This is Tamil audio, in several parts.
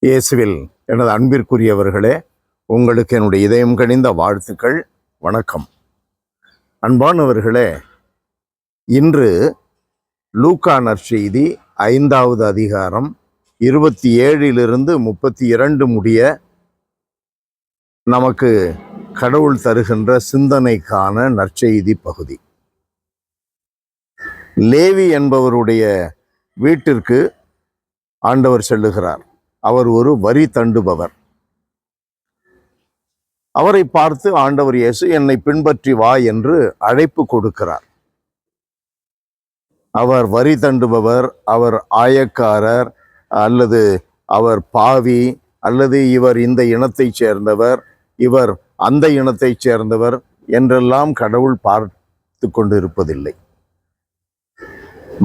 இயேசுவில் எனது அன்பிற்குரியவர்களே, உங்களுக்கு என்னுடைய இதயம் கனிந்த வாழ்த்துக்கள். வணக்கம். அன்பானவர்களே, இன்று லூக்கா நற்செய்தி 5வது அதிகாரம் 27 32 முடிய நமக்கு கடவுள் தருகின்ற சிந்தனைக்கான நற்செய்தி பகுதி. லேவி என்பவருடைய வீட்டிற்கு ஆண்டவர் செல்லுகிறார். அவர் ஒரு வரி தண்டுபவர். அவரை பார்த்து ஆண்டவர் இயேசு, என்னை பின்பற்றி வா என்று அழைப்பு கொடுக்கிறார். அவர் வரி தண்டுபவர், அவர் ஆயக்காரர், அல்லது அவர் பாவி, அல்லது இவர் இந்த இனத்தைச் சேர்ந்தவர், இவர் அந்த இனத்தைச் சேர்ந்தவர் என்றெல்லாம் கடவுள் பார்த்து கொண்டிருப்பதில்லை.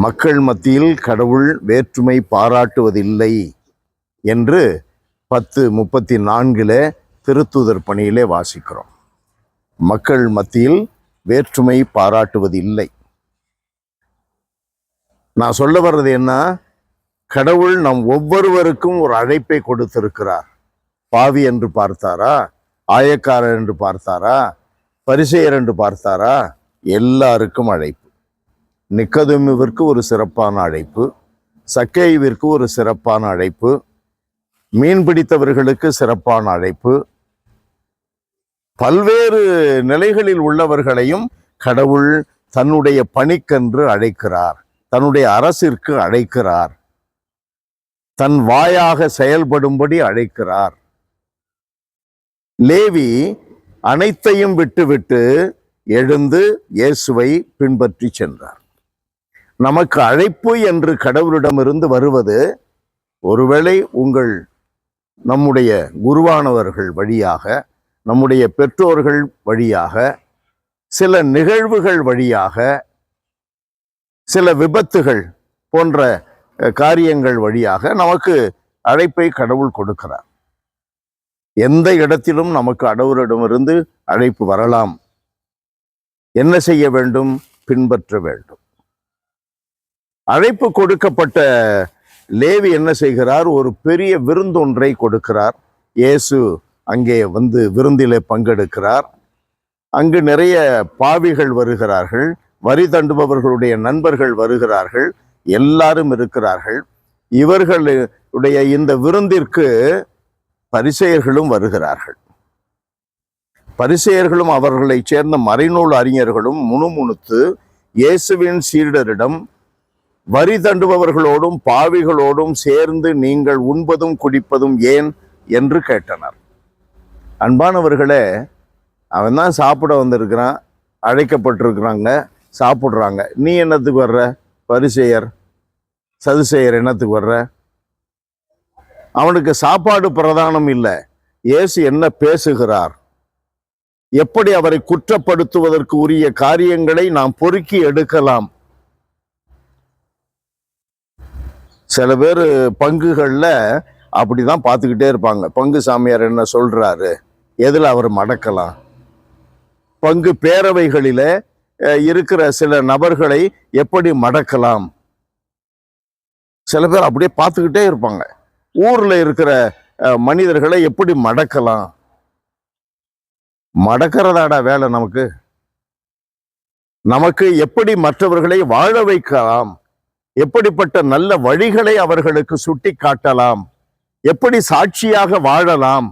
மக்கள் மத்தியில் கடவுள் வேற்றுமை பாராட்டுவதில்லை என்று 10:34 திருத்தூதர் பணியிலே வாசிக்கிறோம். மக்கள் மத்தியில் வேற்றுமை பாராட்டுவதில்லை. நான் சொல்ல வர்றது என்ன, கடவுள் நம் ஒவ்வொருவருக்கும் ஒரு அழைப்பை கொடுத்திருக்கிறார். பாவி என்று பார்த்தாரா, ஆயக்காரர் என்று பார்த்தாரா, பரிசேயர் என்று பார்த்தாரா, எல்லாருக்கும் அழைப்பு. நிக்கதேமுவிற்கு ஒரு சிறப்பான அழைப்பு, சக்கேயுவிற்கு ஒரு சிறப்பான அழைப்பு, மீன் பிடித்தவர்களுக்கு சிறப்பான அழைப்பு, பல்வேறு நிலைகளில் உள்ளவர்களையும் கடவுள் தன்னுடைய பணிக்கென்று அழைக்கிறார், தன்னுடைய அரசிற்கு அழைக்கிறார், தன் வாயாக செயல்படும்படி அழைக்கிறார். லேவி அனைத்தையும் விட்டுவிட்டு எழுந்து இயேசுவை பின்பற்றி சென்றார். நமக்கு அழைப்பு என்று கடவுளிடமிருந்து வருவது ஒருவேளை நம்முடைய குருவானவர்கள் வழியாக, நம்முடைய பெற்றோர்கள் வழியாக, சில நிகழ்வுகள் வழியாக, சில விபத்துகள் போன்ற காரியங்கள் வழியாக நமக்கு அழைப்பை கடவுள் கொடுக்கிறார். எந்த இடத்திலும் நமக்கு கடவுளிடமிருந்து அழைப்பு வரலாம். என்ன செய்ய வேண்டும்? பின்பற்ற வேண்டும். அழைப்பு கொடுக்கப்பட்ட லேவி என்ன செய்கிறார்? ஒரு பெரிய விருந்தொன்றை கொடுக்கிறார். இயேசு அங்கே வந்து விருந்திலே பங்கெடுக்கிறார். அங்கு நிறைய பாவிகள் வருகிறார்கள், வரி தண்டுபவர்களுடைய நண்பர்கள் வருகிறார்கள், எல்லாரும் இருக்கிறார்கள். இவர்களுடைய இந்த விருந்திற்கு பரிசேயர்களும் வருகிறார்கள். பரிசேயர்களும் அவர்களைச் சேர்ந்த மறைநூல் அறிஞர்களும் முணுமுணுத்து இயேசுவின் சீடரிடம், வரி தண்டுபவர்களோடும் பாவிகளோடும் சேர்ந்து நீங்கள் உண்பதும் குடிப்பதும் ஏன் என்று கேட்டனர். அன்பானவர்களே, அவன் தான் சாப்பிட வந்திருக்கிறான், அழைக்கப்பட்டிருக்கிறாங்க, சாப்பிட்றாங்க. நீ என்னத்துக்கு வர்ற? பரிசேயர் சதுசேயர் என்னத்துக்கு வர்ற? அவனுக்கு சாப்பாடு பிரதானம் இல்லை. இயேசு என்ன பேசுகிறார், எப்படி அவரை குற்றப்படுத்துவதற்கு உரிய காரியங்களை நாம் பொறுக்கி எடுக்கலாம். சில பேர் பங்குகளில் அப்படிதான் பார்த்துக்கிட்டே இருப்பாங்க. பங்கு சாமியார் என்ன சொல்றாரு, எதில் அவர் மடக்கலாம். பங்கு பேரவைகளில இருக்கிற சில நபர்களை எப்படி மடக்கலாம். சில பேர் அப்படியே பார்த்துக்கிட்டே இருப்பாங்க. ஊர்ல இருக்கிற மனிதர்களை எப்படி மடக்கலாம். மடக்கிறதாடா வேலை நமக்கு. நமக்கு எப்படி மற்றவர்களை வாழ வைக்கலாம், எப்படிப்பட்ட நல்ல வழிகளை அவர்களுக்கு சுட்டி காட்டலாம், எப்படி சாட்சியாக வாழலாம்,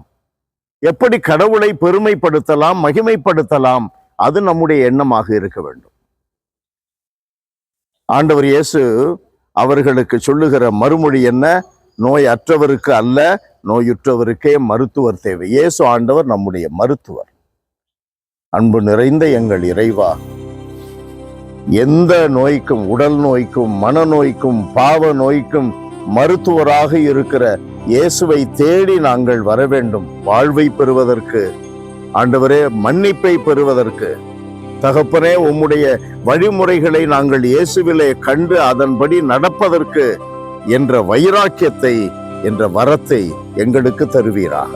எப்படி கடவுளை பெருமைப்படுத்தலாம், மகிமைப்படுத்தலாம், அது நம்முடைய எண்ணமாக இருக்க வேண்டும். ஆண்டவர் இயேசு அவர்களுக்கு சொல்லுகிற மறுமொழி என்ன? நோய் அற்றவருக்கு அல்ல, நோயுற்றவருக்கே மருத்துவர் தேவை. இயேசு ஆண்டவர் நம்முடைய மருத்துவர். அன்பு நிறைந்த எங்கள் இறைவா, எந்த நோய்க்கும், உடல் நோய்க்கும், மனநோய்க்கும், பாவ நோய்க்கும் மருத்துவராக இருக்கிற இயேசுவை தேடி நாங்கள் வர வேண்டும். வாழ்வை பெறுவதற்கு, ஆண்டவரே மன்னிப்பை பெறுவதற்கு. தகப்பனே, உம்முடைய வழிமுறைகளை நாங்கள் இயேசுவிலே கண்டு அதன்படி நடப்பதற்கு என்ற வைராக்கியத்தை, என்ற வரத்தை எங்களுக்கு தருவீராக.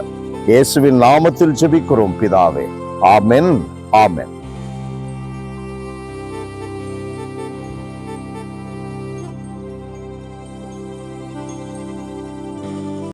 இயேசுவின் நாமத்தில் ஜெபிக்கிறோம் பிதாவே. ஆமென், ஆமென்.